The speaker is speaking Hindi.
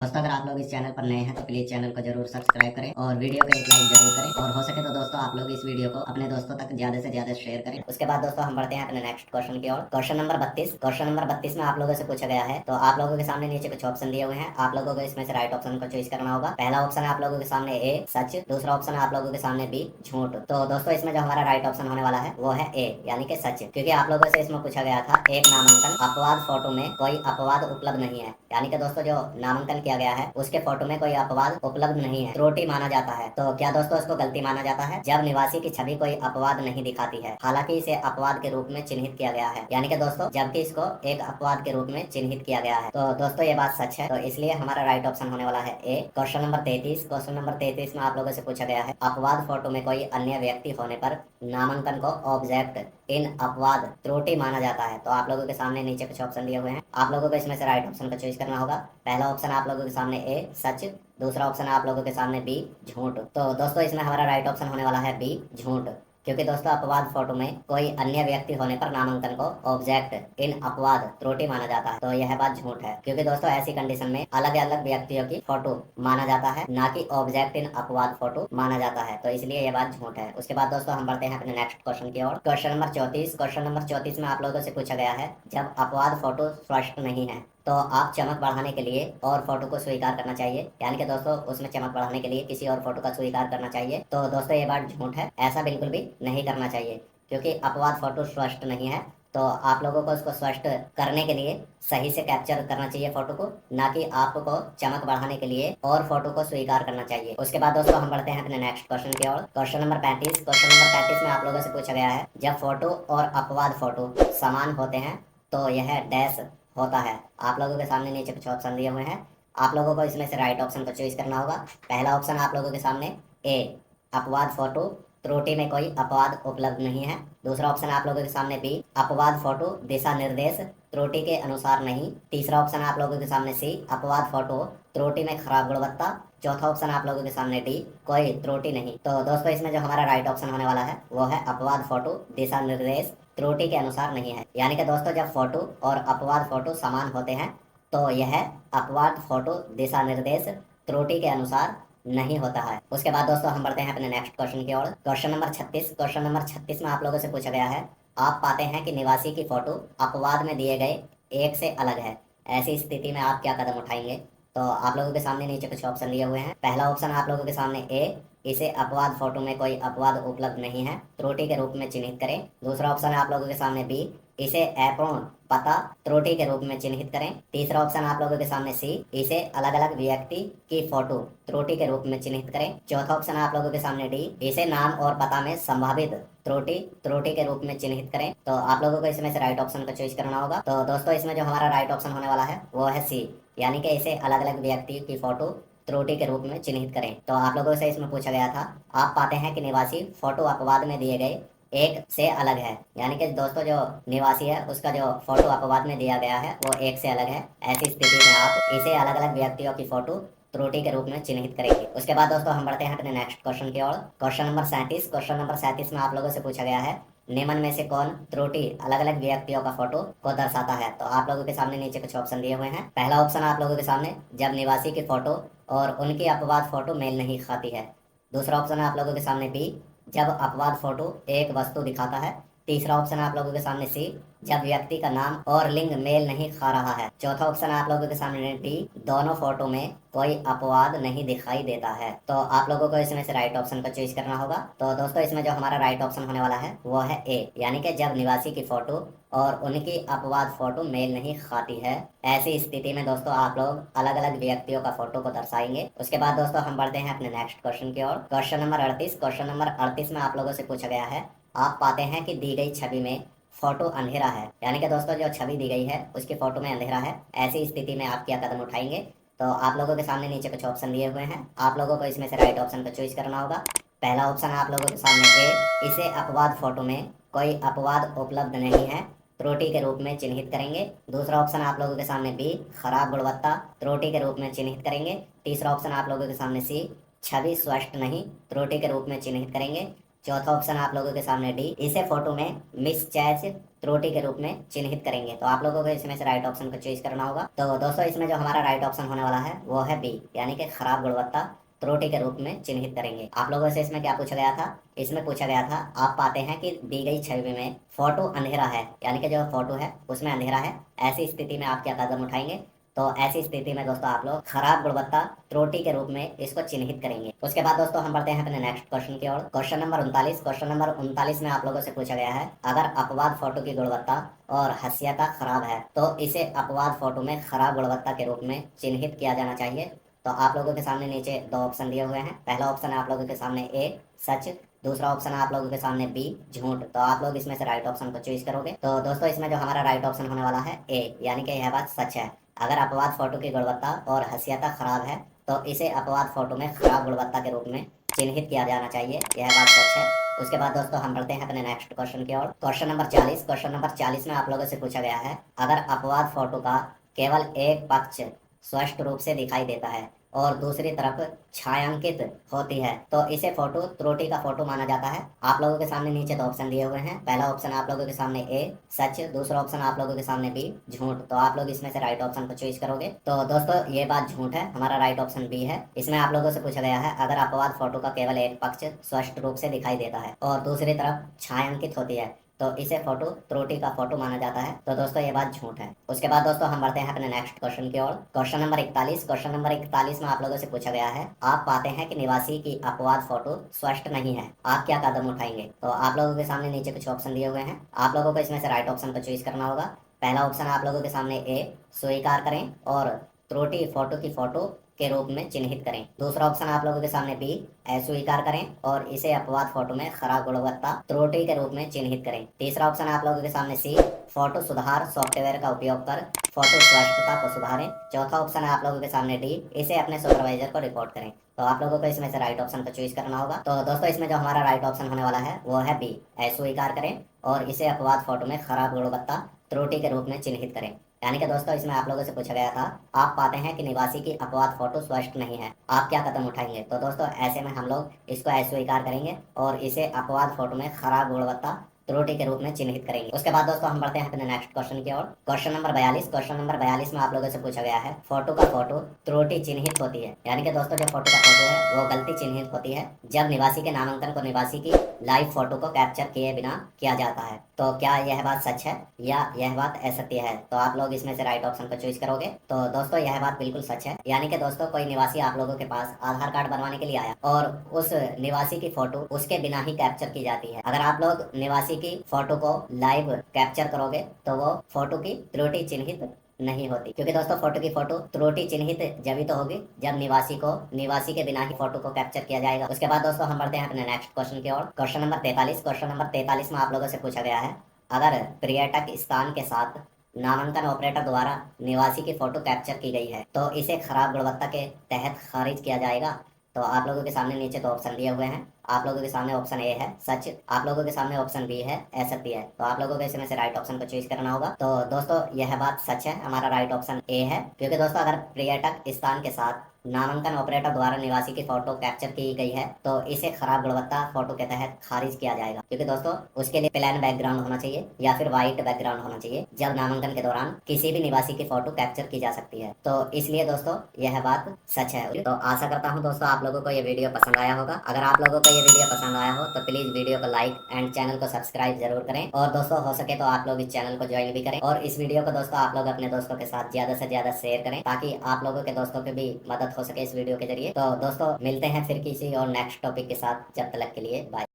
दोस्तों अगर आप लोग इस चैनल पर नए हैं तो प्लीज चैनल को जरूर सब्सक्राइब करें और वीडियो को एक लाइक जरूर करें और हो सके तो दोस्तों आप लोग इस वीडियो को अपने दोस्तों तक ज्यादा से ज्यादा शेयर करें। उसके बाद दोस्तों हम बढ़ते हैं अपने नेक्स्ट क्वेश्चन की ओर। Question number 32। क्वेश्चन नंबर 32 में आप लोगों से पूछा गया है, तो आप लोगों के सामने नीचे कुछ ऑप्शन दिए हुए हैं। आप लोगों को इसमें से राइट ऑप्शन को चॉइस करना होगा। पहला ऑप्शन है आप लोगों के सामने ए सच, दूसरा ऑप्शन है आप लोगों के सामने बी झूठ। तो दोस्तों इसमें जो हमारा राइट ऑप्शन होने वाला है वो है ए यानी कि सच, क्योंकि आप लोगों से इसमें पूछा गया था एक नामांकन अपवाद फोटो में कोई अपवाद उपलब्ध नहीं है, यानी कि दोस्तों जो नामांकन किया गया है उसके फोटो में कोई अपवाद उपलब्ध नहीं है, त्रुटि माना जाता है। तो क्या दोस्तों इसको गलती माना जाता है जब निवासी की छवि कोई अपवाद नहीं दिखाती है, हालांकि इसे अपवाद के रूप में चिन्हित किया गया है, यानी कि दोस्तों जबकि इसको एक अपवाद के रूप में चिन्हित किया गया है। तो दोस्तों ये बात सच है, तो इसलिए हमारा राइट ऑप्शन होने वाला है A. Question number 33। Question number 33 में आप लोगों से पूछा गया है अपवाद फोटो में कोई अन्य व्यक्ति होने पर नामांकन को ऑब्जेक्ट इन अपवाद त्रुटि माना जाता है। तो आप लोगों के सामने नीचे कुछ ऑप्शन दिए हुए हैं। आप लोगों को इसमें से राइट ऑप्शन को चॉइस करना होगा। पहला ऑप्शन आप लोगों के सामने ए सच, दूसरा ऑप्शन है आप लोगों के सामने बी झूठ। तो दोस्तों इसमें हमारा राइट ऑप्शन होने वाला है बी झूठ, क्योंकि दोस्तों अपवाद फोटो में कोई अन्य व्यक्ति होने पर नामांकन को ऑब्जेक्ट इन अपवाद त्रुटि माना जाता है। तो यह बात झूठ है, क्योंकि दोस्तों ऐसी कंडीशन में अलग अलग व्यक्तियों की फोटो माना जाता है, ना कि ऑब्जेक्ट इन अपवाद फोटो माना जाता है। तो इसलिए यह बात झूठ है। उसके बाद दोस्तों हम बढ़ते हैं अपने नेक्स्ट क्वेश्चन की ओर। Question number 34। क्वेश्चन नंबर 34 में आप लोगों से पूछा गया है जब अपवाद फोटो स्पष्ट नहीं है तो आप चमक बढ़ाने के लिए और फोटो को स्वीकार करना चाहिए, यानी कि दोस्तों उसमें चमक बढ़ाने के लिए किसी और फोटो का स्वीकार करना चाहिए। तो दोस्तों ये बात झूठ है, ऐसा बिल्कुल भी नहीं करना चाहिए, क्योंकि अपवाद फोटो स्पष्ट नहीं है। तो आप लोगों को उसको स्पष्ट करने के लिए सही से कैप्चर करना चाहिए फोटो को, ना कि आपको चमक बढ़ाने के लिए और फोटो को स्वीकार करना चाहिए। उसके बाद दोस्तों हम बढ़ते हैं अपने नेक्स्ट क्वेश्चन की ओर। Question number 35। क्वेश्चन नंबर 35 में आप लोगों से पूछा गया है जब फोटो और अपवाद फोटो समान होते हैं तो यह डैश होता है। आप लोगों के सामने नीचे कुछ ऑप्शन दिए हुए हैं। आप लोगों को इसमें से राइट ऑप्शन को चॉइस करना होगा। पहला ऑप्शन आप लोगों के सामने ए अपवाद फोटो त्रुटि में कोई अपवाद उपलब्ध नहीं है। दूसरा ऑप्शन आप लोगों के सामने बी अपवाद फोटो दिशा निर्देश त्रुटि के अनुसार नहीं। तीसरा ऑप्शन आप लोगों के सामने सी अपवाद फोटो त्रुटि में खराब गुणवत्ता। चौथा ऑप्शन आप लोगों के सामने डी कोई त्रुटि नहीं। तो दोस्तों इसमें जो हमारा राइट ऑप्शन होने वाला है वो है अपवाद फोटो दिशा निर्देश त्रुटि के अनुसार नहीं है, यानी कि दोस्तों जब फोटो और अपवाद फोटो समान होते हैं तो यह अपवाद फोटो दिशा निर्देश त्रुटि के अनुसार नहीं होता है। उसके बाद दोस्तों हम बढ़ते हैं अपने नेक्स्ट क्वेश्चन की ओर। Question number 36। क्वेश्चन नंबर 36 में आप लोगों से पूछा गया है आप पाते हैं कि निवासी की फोटो अपवाद में दिए गए एक से अलग है, ऐसी स्थिति में आप क्या कदम उठाएंगे। तो आप लोगों के सामने नीचे कुछ ऑप्शन दिए हुए हैं। पहला ऑप्शन आप लोगों के सामने ए इसे अपवाद फोटो में कोई अपवाद उपलब्ध नहीं है, त्रुटि के रूप में चिन्हित करें। दूसरा ऑप्शन है आप लोगों के सामने बी इसे अपूर्ण पता त्रुटि के रूप में चिन्हित करें। तीसरा ऑप्शन आप लोगों के सामने सी इसे अलग अलग व्यक्ति की फोटो त्रुटि के रूप में चिन्हित करें। चौथा ऑप्शन आप लोगों के सामने डी इसे नाम और पता में संभावित त्रुटि त्रुटि के रूप में चिन्हित करें। तो आप लोगों को इसमें से राइट ऑप्शन को चॉइस करना होगा। तो दोस्तों इसमें जो हमारा राइट ऑप्शन होने वाला है वो है सी, यानी कि इसे अलग अलग व्यक्ति की फोटो त्रुटि के रूप में चिन्हित करें। तो आप लोगों से इसमें पूछा गया था आप पाते हैं कि निवासी फोटो अपवाद में दिए गए एक से अलग है, यानी कि दोस्तों जो निवासी है उसका जो फोटो अपवाद में दिया गया है वो एक से अलग है। ऐसी स्थिति में आप इसे अलग अलग व्यक्तियों की फोटो त्रुटि के रूप में चिन्हित करेंगे। उसके बाद दोस्तों हम बढ़ते हैं अपने नेक्स्ट क्वेश्चन की ओर। Question number 37। क्वेश्चन नंबर 37 में आप लोगों से पूछा गया है निम्न में से कौन त्रुटि अलग अलग व्यक्तियों का फोटो को दर्शाता है। तो आप लोगों के सामने नीचे कुछ ऑप्शन दिए हुए हैं। पहला ऑप्शन आप लोगों के सामने जब निवासी की फोटो और उनकी अपवाद फोटो मेल नहीं खाती है। दूसरा ऑप्शन है आप लोगों के सामने बी जब अपवाद फोटो एक वस्तु दिखाता है। तीसरा ऑप्शन है आप लोगों के सामने सी जब व्यक्ति का नाम और लिंग मेल नहीं खा रहा है। चौथा ऑप्शन है आप लोगों के सामने डी दोनों फोटो में कोई अपवाद नहीं दिखाई देता है। तो आप लोगों को इसमें से राइट ऑप्शन को चॉइस करना होगा। तो दोस्तों इसमें जो हमारा राइट ऑप्शन होने वाला है वो है ए, यानी कि जब निवासी की फोटो और उनकी अपवाद फोटो मेल नहीं खाती है, ऐसी स्थिति में दोस्तों आप लोग अलग अलग व्यक्तियों का फोटो को दर्शाएंगे। उसके बाद दोस्तों हम बढ़ते हैं अपने नेक्स्ट क्वेश्चन की ओर। Question number 38। क्वेश्चन नंबर 38 में आप लोगों से पूछा गया है आप पाते हैं कि दी गई छवि में फोटो अंधेरा है, यानी कि दोस्तों जो छवि दी गई है उसकी फोटो में अंधेरा है, ऐसी स्थिति में आप क्या कदम उठाएंगे। तो आप लोगों के सामने नीचे कुछ ऑप्शन दिए हुए हैं। आप लोगों को इसमें से राइट ऑप्शन को चॉइस करना होगा। पहला ऑप्शन आप लोगों के सामने ए इसे अपवाद फोटो में कोई अपवाद उपलब्ध नहीं है, त्रुटि के रूप में चिन्हित करेंगे। दूसरा ऑप्शन आप लोगों के सामने बी खराब गुणवत्ता त्रुटि के रूप में चिन्हित करेंगे। तीसरा ऑप्शन आप लोगों के सामने सी छवि स्पष्ट नहीं त्रुटि के रूप में चिन्हित करेंगे। चौथा ऑप्शन आप लोगों के सामने डी इसे फोटो में मिसचैच त्रुटि के रूप में चिन्हित करेंगे। तो आप लोगों को इसमें से राइट ऑप्शन को चूज करना होगा। तो दोस्तों इसमें जो हमारा राइट ऑप्शन होने वाला है वो है बी, यानी कि खराब गुणवत्ता त्रुटि के रूप में चिन्हित करेंगे। आप लोगों से इसमें क्या पूछा गया था, इसमें पूछा गया था आप पाते हैं कि दी गई छवि में फोटो अंधेरा है, यानी कि जो फोटो है उसमें अंधेरा है, ऐसी स्थिति में आप क्या कदम उठाएंगे। तो ऐसी स्थिति में दोस्तों आप लोग खराब गुणवत्ता त्रुटि के रूप में इसको चिन्हित करेंगे। उसके बाद दोस्तों हम बढ़ते हैं अपने नेक्स्ट क्वेश्चन की ओर। Question number 39। क्वेश्चन नंबर 39 में आप लोगों से पूछा गया है, अगर अपवाद फोटो की गुणवत्ता और हसीयता खराब है तो इसे अपवाद फोटो में खराब गुणवत्ता के रूप में चिन्हित किया जाना चाहिए। तो आप लोगों के सामने नीचे दो ऑप्शन दिए हुए हैं। पहला ऑप्शन है आप लोगों के सामने ए सच, दूसरा ऑप्शन है आप लोगों के सामने बी झूठ। तो आप लोग इसमें से राइट ऑप्शन को चूज करोगे। तो दोस्तों इसमें जो हमारा राइट ऑप्शन होने वाला है ए, यानी कि यह बात सच है। अगर अपवाद फोटो की गुणवत्ता और हसीयता खराब है तो इसे अपवाद फोटो में खराब गुणवत्ता के रूप में चिन्हित किया जाना चाहिए, यह बात सच है। उसके बाद दोस्तों हम बढ़ते हैं अपने नेक्स्ट क्वेश्चन की ओर। Question number 40। क्वेश्चन नंबर 40 में आप लोगों से पूछा गया है, अगर अपवाद फोटो का केवल एक पक्ष स्पष्ट रूप से दिखाई देता है और दूसरी तरफ छायांकित होती है तो इसे फोटो त्रुटि का फोटो माना जाता है। आप लोगों के सामने नीचे दो ऑप्शन दिए हुए हैं। पहला ऑप्शन आप लोगों के सामने ए सच, दूसरा ऑप्शन आप लोगों के सामने बी झूठ। तो आप लोग इसमें से राइट ऑप्शन को चूज करोगे। तो दोस्तों ये बात झूठ है, हमारा राइट ऑप्शन बी है। इसमें आप लोगों से पूछा गया है, अगर अपवाद फोटो का केवल एक पक्ष स्पष्ट रूप से दिखाई देता है और दूसरी तरफ छायांकित होती है तो इसे फोटो त्रुटि का फोटो माना जाता है। तो दोस्तों ये बात झूठ है। उसके बाद दोस्तों हम बढ़ते हैं अपने नेक्स्ट क्वेश्चन की ओर। Question number 41। क्वेश्चन नंबर 41 में आप लोगों से पूछा गया है, आप पाते हैं कि निवासी की अपवाद फोटो स्पष्ट नहीं है, आप क्या कदम उठाएंगे। तो आप लोगों के सामने नीचे कुछ ऑप्शन दिए हुए हैं। आप लोगों को इसमें से राइट ऑप्शन को चूज करना होगा। पहला ऑप्शन आप लोगों के सामने ए स्वीकार करें और त्रुटि फोटो की फोटो के रूप में चिन्हित करें। दूसरा ऑप्शन आप लोगों के सामने बी अस्वीकार करें और इसे अपवाद फोटो में खराब गुणवत्ता त्रुटि के रूप में चिन्हित करें। तीसरा ऑप्शन आप लोगों के सामने सी फोटो सुधार सॉफ्टवेयर का उपयोग कर फोटो स्पष्टता को सुधारें। चौथा ऑप्शन है आप लोगों के सामने डी इसे अपने सुपरवाइजर को रिपोर्ट करें। तो आप लोगों को इसमें से राइट ऑप्शन को चूज करना होगा। तो दोस्तों इसमें जो हमारा राइट ऑप्शन होने वाला है वो है बी अस्वीकार करें और इसे अपवाद फोटो में खराब गुणवत्ता त्रुटि के रूप में चिन्हित करें। यानी कि दोस्तों इसमें आप लोगों से पूछा गया था, आप पाते हैं कि निवासी की अपवाद फोटो स्पष्ट नहीं है, आप क्या कदम उठाएंगे। तो दोस्तों ऐसे में हम लोग इसको अस्वीकार करेंगे और इसे अपवाद फोटो में खराब गुणवत्ता त्रुटि के रूप में चिन्हित करेंगे। उसके बाद दोस्तों हम बढ़ते हैं अपने नेक्स्ट क्वेश्चन की ओर। Question number 42। क्वेश्चन नंबर 42 में आप लोगों से पूछा गया है, फोटो का फोटो त्रुटि चिन्हित होती है, यानी कि दोस्तों जो फोटो का फोटो है वो गलती चिन्हित होती है जब निवासी के नामांकन को निवासी की लाइव फोटो को कैप्चर किए बिना किया जाता है। तो क्या यह बात सच है या यह बात असत्य है। तो आप लोग इसमें से राइट ऑप्शन को चूज करोगे। तो दोस्तों यह बात बिल्कुल सच है, यानी कि दोस्तों कोई निवासी आप लोगों के पास आधार कार्ड बनवाने के लिए आया और उस निवासी की फोटो उसके बिना ही कैप्चर की जाती है। अगर आप लोग निवासी की फोटो को लाइव कैप्चर करोगे तो वो फोटो की त्रुटि चिन्हित नहीं होती, क्योंकि दोस्तों फोटो की फोटो त्रुटि चिन्हित जब तो होगी जब निवासी के बिना ही फोटो को कैप्चर किया जाएगा। उसके बाद दोस्तों हम बढ़ते हैं अपने नेक्स्ट क्वेश्चन की ओर। Question number 43। क्वेश्चन नंबर 43 में आप लोगों से पूछा गया है, अगर पर्यटक स्थान के साथ नामांकन ऑपरेटर द्वारा निवासी की फोटो कैप्चर की गई है तो इसे खराब गुणवत्ता के तहत खारिज किया जाएगा। तो आप लोगों के सामने नीचे दो ऑप्शन दिए हुए हैं। आप लोगों के सामने ऑप्शन ए है सच, आप लोगों के सामने ऑप्शन बी है असत्य है। तो आप लोगों को इसमें से राइट ऑप्शन को चूज करना होगा। तो दोस्तों यह बात सच है, हमारा राइट ऑप्शन ए है, क्योंकि दोस्तों अगर पर्यटक स्थान के साथ नामांकन ऑपरेटर द्वारा निवासी की फोटो कैप्चर की गई है तो इसे खराब गुणवत्ता फोटो के तहत खारिज किया जाएगा, क्योंकि दोस्तों उसके लिए प्लेन बैकग्राउंड होना चाहिए या फिर व्हाइट बैकग्राउंड होना चाहिए जब नामांकन के दौरान किसी भी निवासी की फोटो कैप्चर की जा सकती है। तो इसलिए दोस्तों यह बात सच है। तो आशा करता हूँ दोस्तों आप लोगों को ये वीडियो पसंद आया होगा। अगर आप लोगों को ये वीडियो पसंद आया हो तो प्लीज वीडियो को लाइक एंड चैनल को सब्सक्राइब जरूर करें और दोस्तों हो सके तो आप लोग इस चैनल को ज्वाइन भी करें और इस वीडियो को दोस्तों आप लोग अपने दोस्तों के साथ ज्यादा से ज्यादा शेयर करें ताकि आप लोगों के दोस्तों की भी मदद हो सके इस वीडियो के जरिए। तो दोस्तों मिलते हैं फिर किसी और नेक्स्ट टॉपिक के साथ, जब तक के लिए बाय।